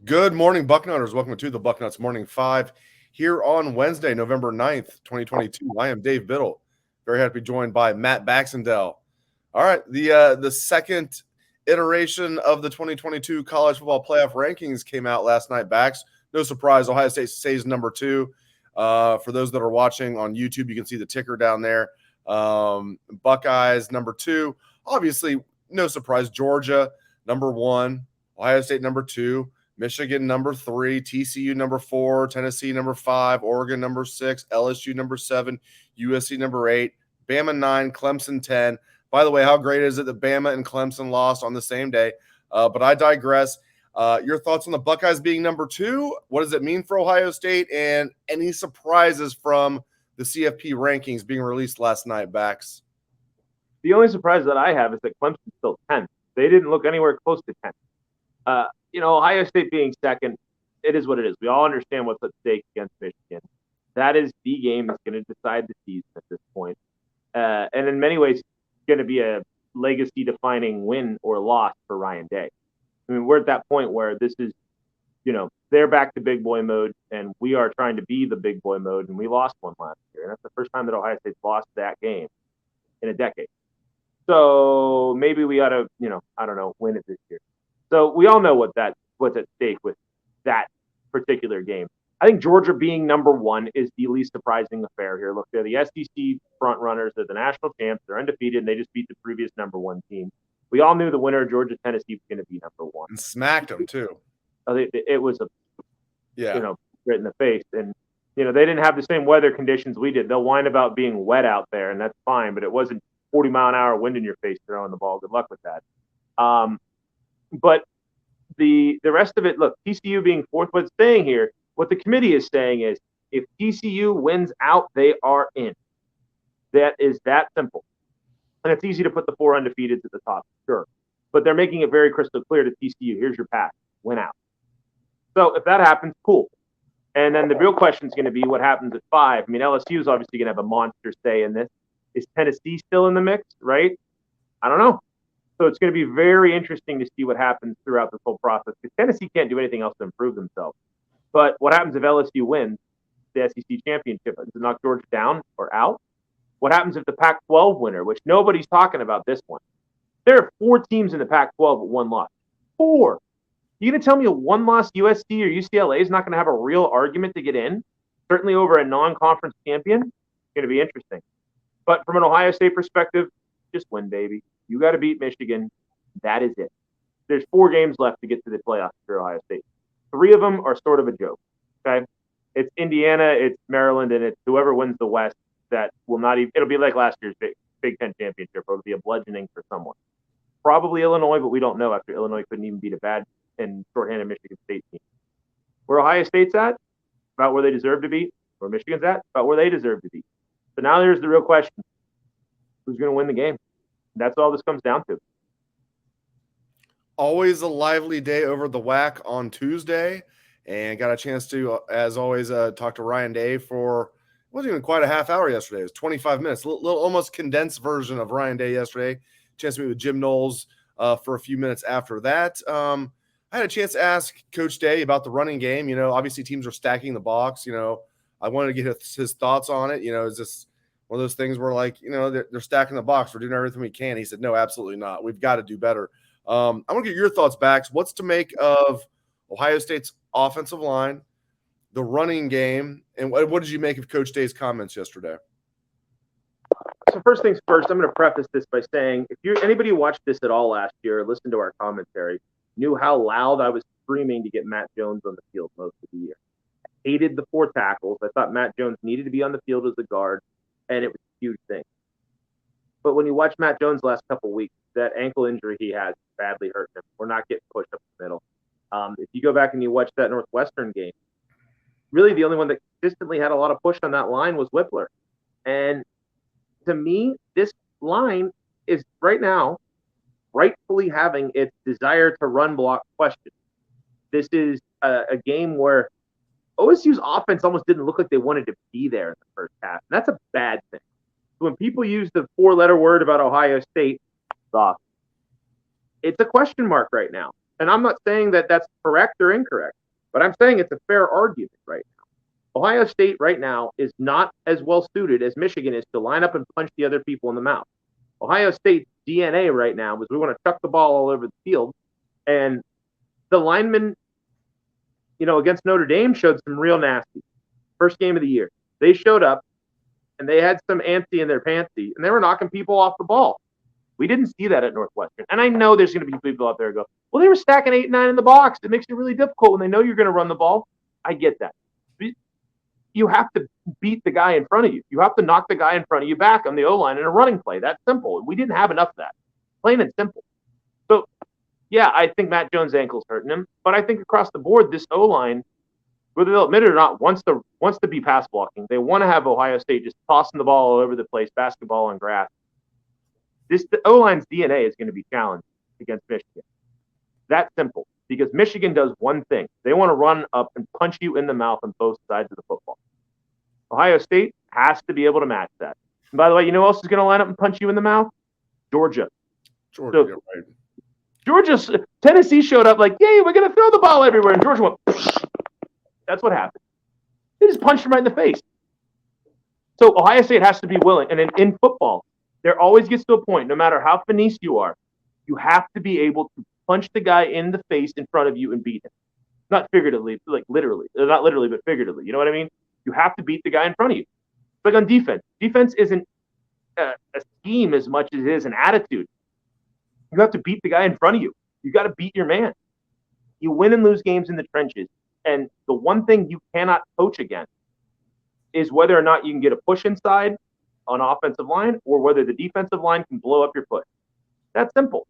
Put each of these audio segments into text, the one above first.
Good morning, Bucknutters. Welcome to the Bucknuts Morning 5 here on Wednesday, November 9th, 2022. I am Dave Biddle. Very happy to be joined by Matt Baxendell. All right, the second iteration of the 2022 college football playoff rankings came out last night, Bax. No surprise, Ohio State stays number 2. For those that are watching on YouTube, you can see the ticker down there. Buckeyes, number 2. Obviously, no surprise, Georgia, number 1. Ohio State, number 2. Michigan, number 3, TCU, number 4, Tennessee, number 5, Oregon, number 6, LSU, number 7, USC, number 8, Bama, 9, Clemson, 10. By the way, how great is it that Bama and Clemson lost on the same day? But I digress. Your thoughts on the Buckeyes being number 2? What does it mean for Ohio State? And any surprises from the CFP rankings being released last night, Bax? The only surprise that I have is that Clemson's still 10th. They didn't look anywhere close to 10th. Ohio State being second, it is what it is. We all understand what's at stake against Michigan. That is the game that's going to decide the season at this point. And in many ways, it's going to be a legacy-defining win or loss for Ryan Day. I mean, we're at that point where this is, they're back to big boy mode, and we are trying to be the big boy mode, and we lost one last year. And that's the first time that Ohio State's lost that game in a decade. So maybe we ought to, win it this year. So we all know what's at stake with that particular game. I think Georgia being number 1 is the least surprising affair here. Look, they're the SEC front runners. They're the national champs. They're undefeated, and they just beat the previous number 1 team. We all knew the winner of Georgia-Tennessee was going to be number 1. And smacked them, too. It was right in the face. And, they didn't have the same weather conditions we did. They'll whine about being wet out there, and that's fine, but it wasn't 40-mile-an-hour wind in your face throwing the ball. Good luck with that. But the rest of it, look, TCU being 4th, what's saying here, what the committee is saying is if TCU wins out, they are in. That is that simple. And it's easy to put the 4 undefeateds at the top, sure. But they're making it very crystal clear to TCU, here's your path, win out. So if that happens, cool. And then the real question is going to be what happens at 5. I mean, LSU is obviously going to have a monster say in this. Is Tennessee still in the mix, right? I don't know. So it's going to be very interesting to see what happens throughout this whole process because Tennessee can't do anything else to improve themselves. But what happens if LSU wins the SEC championship? Does it knock Georgia down or out? What happens if the Pac-12 winner, which nobody's talking about this one? There are 4 teams in the Pac-12 with 1 loss. 4. You going to tell me a 1-loss USC or UCLA is not going to have a real argument to get in? Certainly over a non-conference champion? It's going to be interesting. But from an Ohio State perspective, just win, baby. You got to beat Michigan. That is it. There's 4 games left to get to the playoffs for Ohio State. 3 of them are sort of a joke. Okay, it's Indiana, it's Maryland, and it's whoever wins the West that will not even. It'll be like last year's Big Ten championship. It'll be a bludgeoning for someone. Probably Illinois, but we don't know after Illinois couldn't even beat a bad and shorthanded Michigan State team. Where Ohio State's at, about where they deserve to be. Where Michigan's at, about where they deserve to be. So now there's the real question: who's going to win the game? That's all this comes down to. Always a lively day over the WAC on Tuesday, and got a chance to, as always, talk to Ryan Day for, it wasn't even quite a half hour yesterday. It was 25 minutes, a little almost condensed version of Ryan Day yesterday. Chance to meet with Jim Knowles for a few minutes after that. I had a chance to ask Coach Day about the running game. Obviously teams are stacking the box. I wanted to get his thoughts on it. Is this one of those things where, like, they're stacking the box. We're doing everything we can. He said, no, absolutely not. We've got to do better. I want to get your thoughts back. What's to make of Ohio State's offensive line, the running game, and what did you make of Coach Day's comments yesterday? So first things first, I'm going to preface this by saying if anybody who watched this at all last year, listened to our commentary, knew how loud I was screaming to get Matt Jones on the field most of the year. I hated the 4 tackles. I thought Matt Jones needed to be on the field as a guard, and it was a huge thing. But when you watch Matt Jones last couple of weeks, that ankle injury he has badly hurt him. We're not getting pushed up the middle. If you go back and you watch that Northwestern game, really the only one that consistently had a lot of push on that line was Whippler. And to me, this line is right now rightfully having its desire to run block question. This is a game where OSU's offense almost didn't look like they wanted to be there in the first half. And that's a bad thing. So when people use the 4-letter word about Ohio State, soft, it's a question mark right now. And I'm not saying that that's correct or incorrect, but I'm saying it's a fair argument right now. Ohio State right now is not as well suited as Michigan is to line up and punch the other people in the mouth. Ohio State's DNA right now is we want to chuck the ball all over the field. And the linemen, against Notre Dame showed some real nasty. First game of the year. They showed up and they had some antsy in their pantsy and they were knocking people off the ball. We didn't see that at Northwestern. And I know there's going to be people out there who go, well, they were stacking 8 and 9 in the box. It makes it really difficult when they know you're going to run the ball. I get that. You have to beat the guy in front of you. You have to knock the guy in front of you back on the O-line in a running play. That's simple. We didn't have enough of that. Plain and simple. So, yeah, I think Matt Jones' ankle's hurting him. But I think across the board, this O-line, whether they'll admit it or not, wants to be pass blocking. They want to have Ohio State just tossing the ball all over the place, basketball on grass. The O-line's DNA is going to be challenged against Michigan. That's simple. Because Michigan does one thing. They want to run up and punch you in the mouth on both sides of the football. Ohio State has to be able to match that. And by the way, you know who else is going to line up and punch you in the mouth? Georgia. Right. Tennessee showed up like, yay, we're going to throw the ball everywhere. And Georgia went, that's what happened. They just punched him right in the face. So Ohio State has to be willing. And in football, there always gets to a point, no matter how finesse you are, you have to be able to punch the guy in the face in front of you and beat him. Not figuratively, like literally. Not literally, but figuratively. You know what I mean? You have to beat the guy in front of you. It's like on defense. Defense isn't a scheme as much as it is an attitude. You have to beat the guy in front of you. You got to beat your man. You win and lose games in the trenches. And the one thing you cannot coach against is whether or not you can get a push inside on offensive line or whether the defensive line can blow up your foot. That's simple.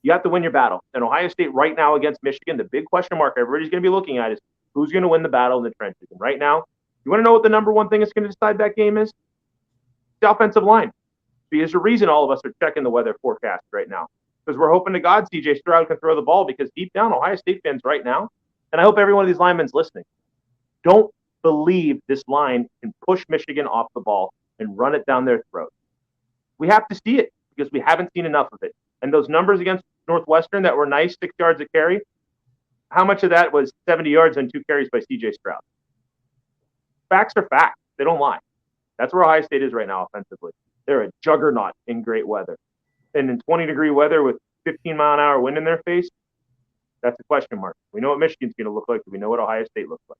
You have to win your battle. And Ohio State right now against Michigan, the big question mark everybody's going to be looking at is who's going to win the battle in the trenches. And right now, you want to know what the number one thing that's going to decide that game is? The offensive line. There's a reason all of us are checking the weather forecast right now. Because we're hoping to God CJ Stroud can throw the ball because deep down, Ohio State fans right now, and I hope every one of these linemen's listening, don't believe this line can push Michigan off the ball and run it down their throat. We have to see it because we haven't seen enough of it. And those numbers against Northwestern that were nice, 6 yards a carry, how much of that was 70 yards and 2 carries by CJ Stroud? Facts are facts. They don't lie. That's where Ohio State is right now offensively. They're a juggernaut in great weather. And in 20-degree weather with 15-mile-an-hour wind in their face, that's a question mark. We know what Michigan's going to look like. We know what Ohio State looks like.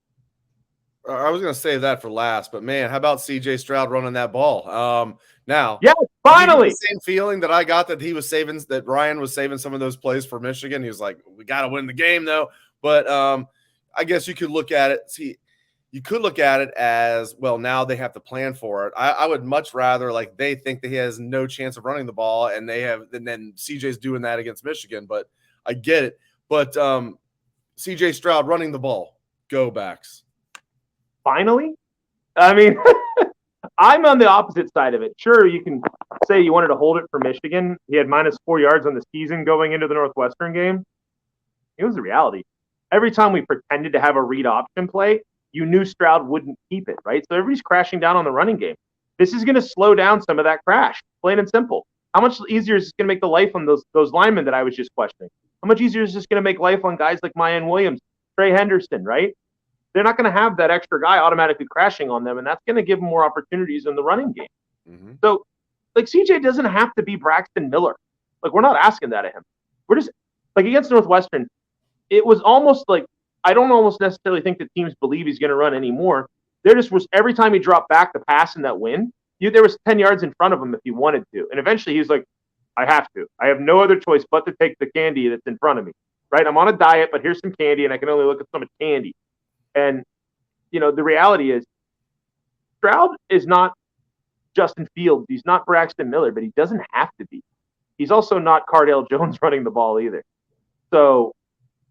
I was going to save that for last, but man, how about CJ Stroud running that ball? Now, yeah, finally, the same feeling that I got that he was saving, that Ryan was saving some of those plays for Michigan. He was like, we got to win the game though. But I guess you could look at it. You could look at it as, well, now they have to plan for it. I would much rather, like, they think that he has no chance of running the ball, and then CJ's doing that against Michigan. But I get it. But CJ Stroud running the ball, go Backs. Finally? I mean, I'm on the opposite side of it. Sure, you can say you wanted to hold it for Michigan. He had -4 yards on the season going into the Northwestern game. It was the reality. Every time we pretended to have a read option play, you knew Stroud wouldn't keep it, right? So everybody's crashing down on the running game. This is going to slow down some of that crash, plain and simple. How much easier is this going to make the life on those linemen that I was just questioning? How much easier is this going to make life on guys like Mayan Williams, Trey Henderson, right? They're not going to have that extra guy automatically crashing on them, and that's going to give them more opportunities in the running game. Mm-hmm. So, like, CJ doesn't have to be Braxton Miller. Like, we're not asking that of him. We're just, like, against Northwestern, it was almost like, I don't almost necessarily think that teams believe he's going to run anymore. There just was, every time he dropped back the pass in that wind, there was 10 yards in front of him if he wanted to. And eventually he's like, I have to. I have no other choice but to take the candy that's in front of me, right? I'm on a diet, but here's some candy, and I can only look at so much candy. And, the reality is Stroud is not Justin Fields. He's not Braxton Miller, but he doesn't have to be. He's also not Cardale Jones running the ball either. So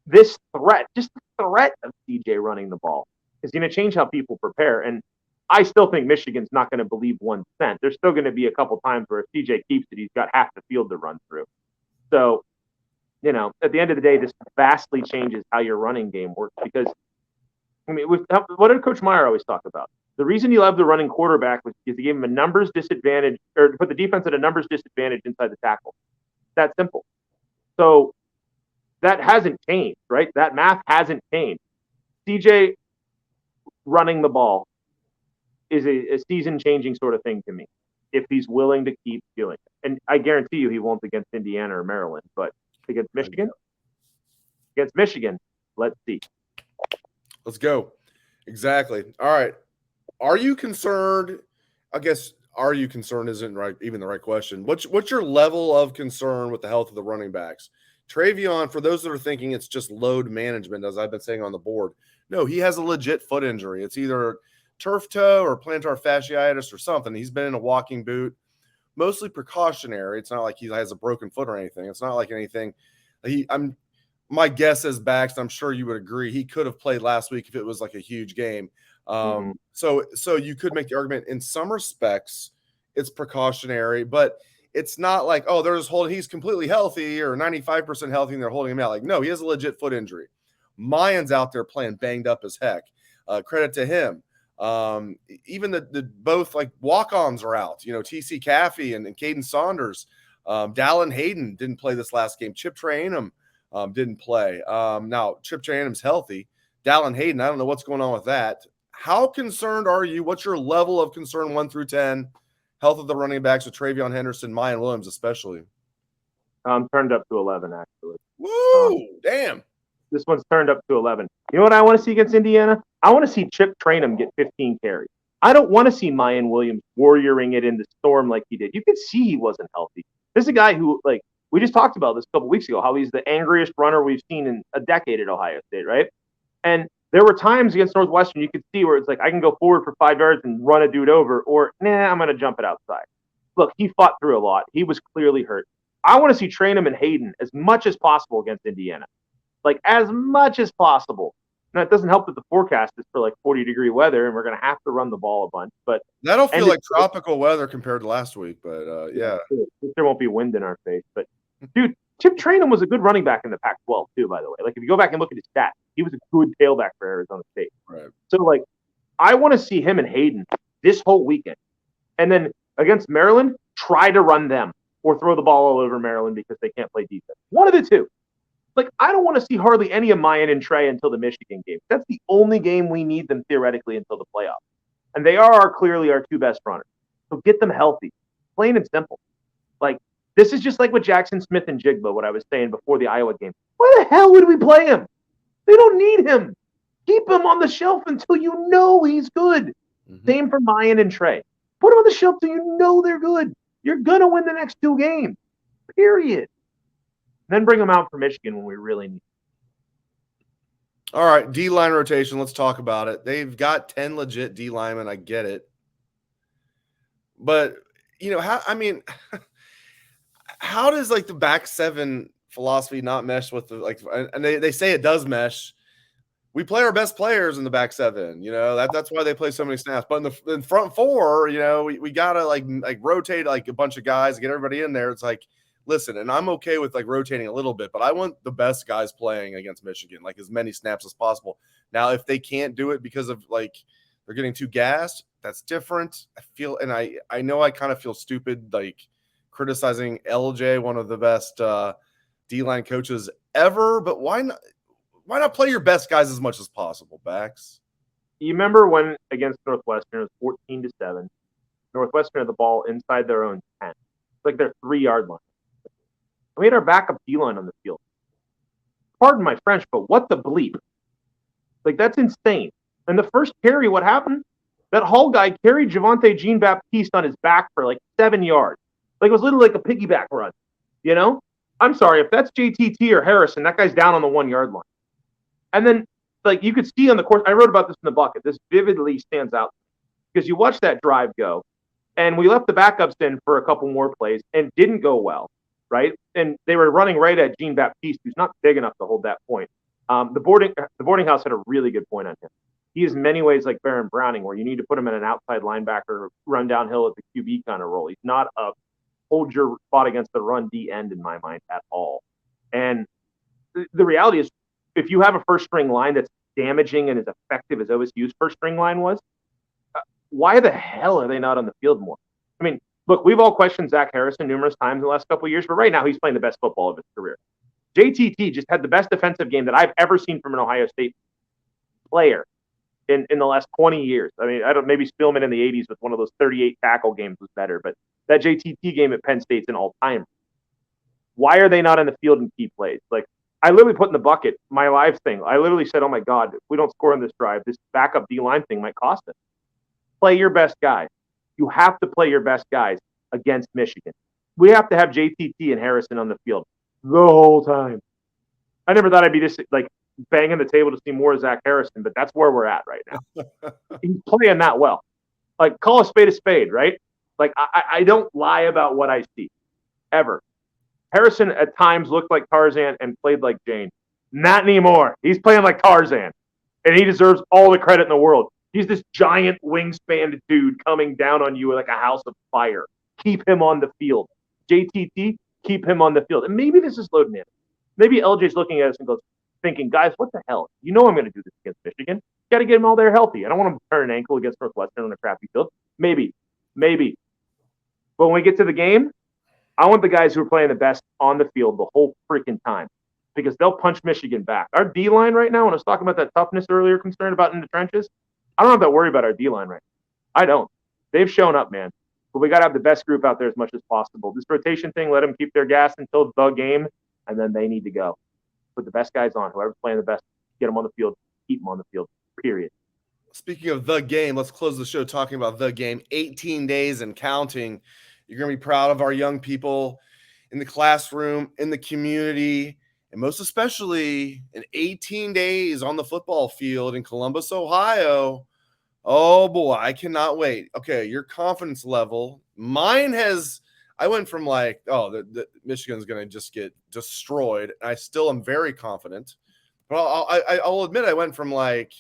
this threat, just the threat of CJ running the ball is going to change how people prepare. And I still think Michigan's not going to believe 1 cent. There's still going to be a couple times where if CJ keeps it, he's got half the field to run through. So, at the end of the day, this vastly changes how your running game works because, what did Coach Meyer always talk about? The reason he loved the running quarterback was because he gave him a numbers disadvantage, or put the defense at a numbers disadvantage inside the tackle. That simple. So that hasn't changed, right? That math hasn't changed. CJ running the ball is a season-changing sort of thing to me if he's willing to keep doing it. And I guarantee you he won't against Indiana or Maryland, but against Michigan, let's see. Let's go. Exactly. All right. Are you concerned? I guess are you concerned isn't right even the right question. What's your level of concern with the health of the running backs? Travion, for those that are thinking it's just load management, as I've been saying on the board, no, he has a legit foot injury. It's either turf toe or plantar fasciitis or something. He's been in a walking boot, mostly precautionary. It's not like he has a broken foot or anything. It's not like anything. My guess is Bax, I'm sure you would agree, he could have played last week if it was like a huge game. So you could make the argument in some respects it's precautionary, but it's not like, oh, they're just holding, he's completely healthy or 95% healthy and they're holding him out. Like, no, he has a legit foot injury. Mayan's out there playing banged up as heck. Credit to him. Even the both like walk-ons are out. TC Caffey and Caden Saunders. Dallin Hayden didn't play this last game. Chip Trayanum didn't play. Now, Chip Trayanum's healthy. Dallin Hayden, I don't know what's going on with that. How concerned are you? What's your level of concern 1 through 10? Health of the running backs with Travion Henderson, Mayan Williams especially. Turned up to 11, actually. Woo! Damn. This one's turned up to 11. You know what I want to see against Indiana? I want to see Chip Trayanum get 15 carries. I don't want to see Mayan Williams warrioring it in the storm like he did. You could see he wasn't healthy. This is a guy who, like, we just talked about this a couple weeks ago, how he's the angriest runner we've seen in a decade at Ohio State, right? And there were times against Northwestern you could see where it's like, I can go forward for 5 yards and run a dude over, or, I'm going to jump it outside. Look, he fought through a lot. He was clearly hurt. I want to see Trayanum and Hayden as much as possible against Indiana. Like, as much as possible. Now, it doesn't help that the forecast is for, like, 40-degree weather, and we're going to have to run the ball a bunch. But that'll feel like tropical weather compared to last week, but, yeah. There won't be wind in our face. But, dude, Chip Trayanum was a good running back in the Pac-12, too, by the way. Like, if you go back and look at his stats, he was a good tailback for Arizona State. Right. So, like, I want to see him and Hayden this whole weekend. And then against Maryland, try to run them or throw the ball all over Maryland because they can't play defense. One of the two. Like, I don't want to see hardly any of Mayan and Trey until the Michigan game. That's the only game we need them theoretically until the playoffs. And they are clearly our 2 best runners. So get them healthy. Plain and simple. Like, this is just like with Jackson Smith and Jigba, what I was saying before the Iowa game. Why the hell would we play him? They don't need him. Keep him on the shelf until you know he's good. Mm-hmm. Same for Mayan and Trey. Put him on the shelf till you know they're good. You're going to win the next 2 games. Period. Then bring them out for Michigan when we really need. All right, D-line rotation. Let's talk about it. They've got 10 legit D linemen. I get it. But, how does, like, the back 7 philosophy not mesh with the, like, and they say it does mesh. We play our best players in the back 7, that's why they play so many snaps. But in front 4, we got to like rotate like a bunch of guys, get everybody in there. It's like, listen, and I'm okay with like rotating a little bit, but I want the best guys playing against Michigan, like as many snaps as possible. Now, if they can't do it because of like they're getting too gassed, that's different. I feel, and I know I kind of feel stupid like criticizing LJ, one of the best D-line coaches ever, but why not play your best guys as much as possible, Bax? You remember when against Northwestern it was 14-7. Northwestern had the ball inside their own 10. It's like their 3-yard line. We had our backup D-line on the field. Pardon my French, but what the bleep? Like, that's insane. And the first carry, what happened? That Hall guy carried Javonte Jean-Baptiste on his back for like 7 yards. Like, it was literally like a piggyback run. I'm sorry, if that's JTT or Harrison, that guy's down on the 1-yard line. And then, like, you could see on the course, I wrote about this in the bucket. This vividly stands out because you watch that drive go, and we left the backups in for a couple more plays and didn't go well. Right, and they were running right at Jean-Baptiste, who's not big enough to hold that point. The boarding house had a really good point on him. He is in many ways like Baron Browning, where you need to put him in an outside linebacker, run downhill at the QB kind of role. He's not a hold your spot against the run D end in my mind at all. And the reality is, if you have a first string line that's damaging and as effective as OSU's first string line was, why the hell are they not on the field more? I mean, look, we've all questioned Zach Harrison numerous times in the last couple of years, but right now he's playing the best football of his career. JTT just had the best defensive game that I've ever seen from an Ohio State player in the last 20 years. I mean, maybe Spielman in the 80s with one of those 38 tackle games was better, but that JTT game at Penn State's an all-timer. Why are they not in the field in key plays? Like, I literally put in the bucket my live thing. I literally said, oh my God, if we don't score on this drive, this backup D-line thing might cost us. Play your best guys. You have to play your best guys against Michigan. We have to have JTT and Harrison on the field the whole time. I never thought I'd be this like banging the table to see more of Zach Harrison, but that's where we're at right now. He's playing that well. Like, call a spade, right? Like, I don't lie about what I see, ever. Harrison at times looked like Tarzan and played like Jane. Not anymore. He's playing like Tarzan, and he deserves all the credit in the world. He's this giant wingspan dude coming down on you like a house of fire. Keep him on the field. JTT, keep him on the field. And maybe this is loading in. Maybe LJ's looking at us and thinking, guys, what the hell? You know I'm going to do this against Michigan. Got to get them all there healthy. I don't want to turn an ankle against Northwestern on a crappy field. Maybe. But when we get to the game, I want the guys who are playing the best on the field the whole freaking time, because they'll punch Michigan back. Our D-line right now, when I was talking about that toughness earlier, concerned about in the trenches, I don't have to worry about our D-line right now. I don't. They've shown up, man. But we got to have the best group out there as much as possible. This rotation thing, let them keep their gas until the game, and then they need to go. Put the best guys on. Whoever's playing the best, get them on the field, keep them on the field, period. Speaking of the game, let's close the show talking about the game. 18 days and counting. You're going to be proud of our young people in the classroom, in the community, and most especially in 18 days on the football field in Columbus, Ohio. Oh, boy, I cannot wait. Okay, your confidence level. Mine has – I went from like, the Michigan's going to just get destroyed. I still am very confident. But I'll admit I went from like,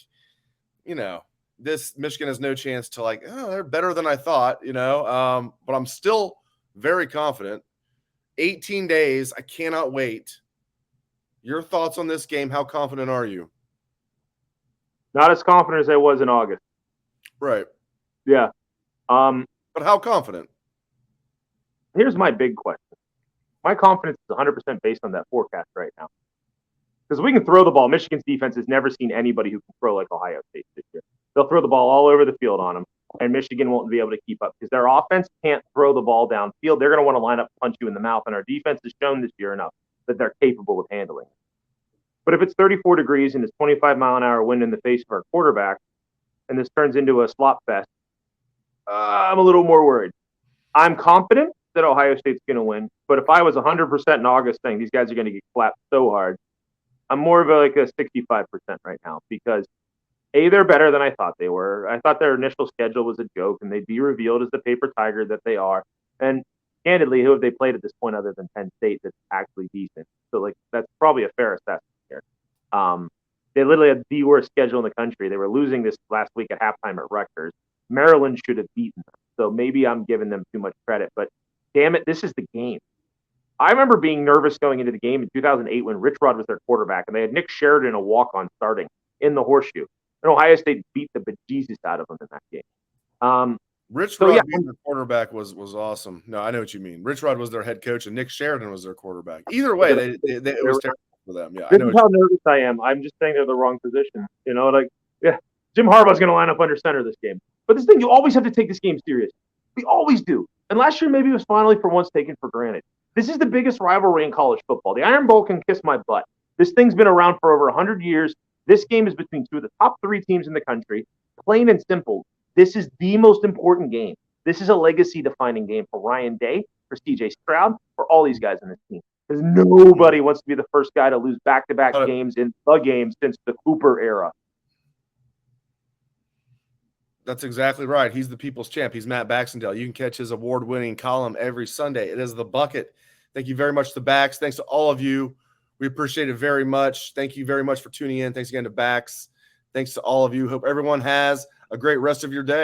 this Michigan has no chance to like, they're better than I thought, but I'm still very confident. 18 days. I cannot wait. Your thoughts on this game? How confident are you? Not as confident as I was in August. Right. Yeah. But how confident? Here's my big question. My confidence is 100% based on that forecast right now. Because we can throw the ball. Michigan's defense has never seen anybody who can throw like Ohio State this year. They'll throw the ball all over the field on them, and Michigan won't be able to keep up because their offense can't throw the ball downfield. They're going to want to line up and punch you in the mouth, and our defense has shown this year enough that they're capable of handling it. But if it's 34 degrees and it's 25-mile-an-hour wind in the face of our quarterback, and this turns into a slop fest, I'm a little more worried. I'm confident that Ohio State's going to win, but if I was 100% in August saying these guys are going to get clapped so hard, I'm more of a 65% right now because A, they're better than I thought they were. I thought their initial schedule was a joke, and they'd be revealed as the paper tiger that they are. And candidly, who have they played at this point other than Penn State that's actually decent? So, that's probably a fair assessment here. They literally had the worst schedule in the country. They were losing this last week at halftime at Rutgers. Maryland should have beaten them. So maybe I'm giving them too much credit. But, damn it, this is the game. I remember being nervous going into the game in 2008 when Rich Rod was their quarterback, and they had Nick Sheridan a walk-on starting in the Horseshoe. And Ohio State beat the bejesus out of them in that game. Rich Rod being their quarterback was awesome. No, I know what you mean. Rich Rod was their head coach, and Nick Sheridan was their quarterback. Either way, it was terrible for them. Yeah, this is how nervous I am. I'm just saying they're the wrong position. Jim Harbaugh's going to line up under center this game. But this thing, you always have to take this game serious. We always do. And last year, maybe it was finally for once taken for granted. This is the biggest rivalry in college football. The Iron Bowl can kiss my butt. This thing's been around for over 100 years. This game is between two of the top 3 teams in the country. Plain and simple, this is the most important game. This is a legacy-defining game for Ryan Day, for C.J. Stroud, for all these guys on this team. Because nobody wants to be the first guy to lose back-to-back games in the game since the Cooper era. That's exactly right. He's the people's champ. He's Matt Baxendell. You can catch his award-winning column every Sunday. It is The Bucket. Thank you very much to Bax. Thanks to all of you. We appreciate it very much. Thank you very much for tuning in. Thanks again to Bax. Thanks to all of you. Hope everyone has a great rest of your day.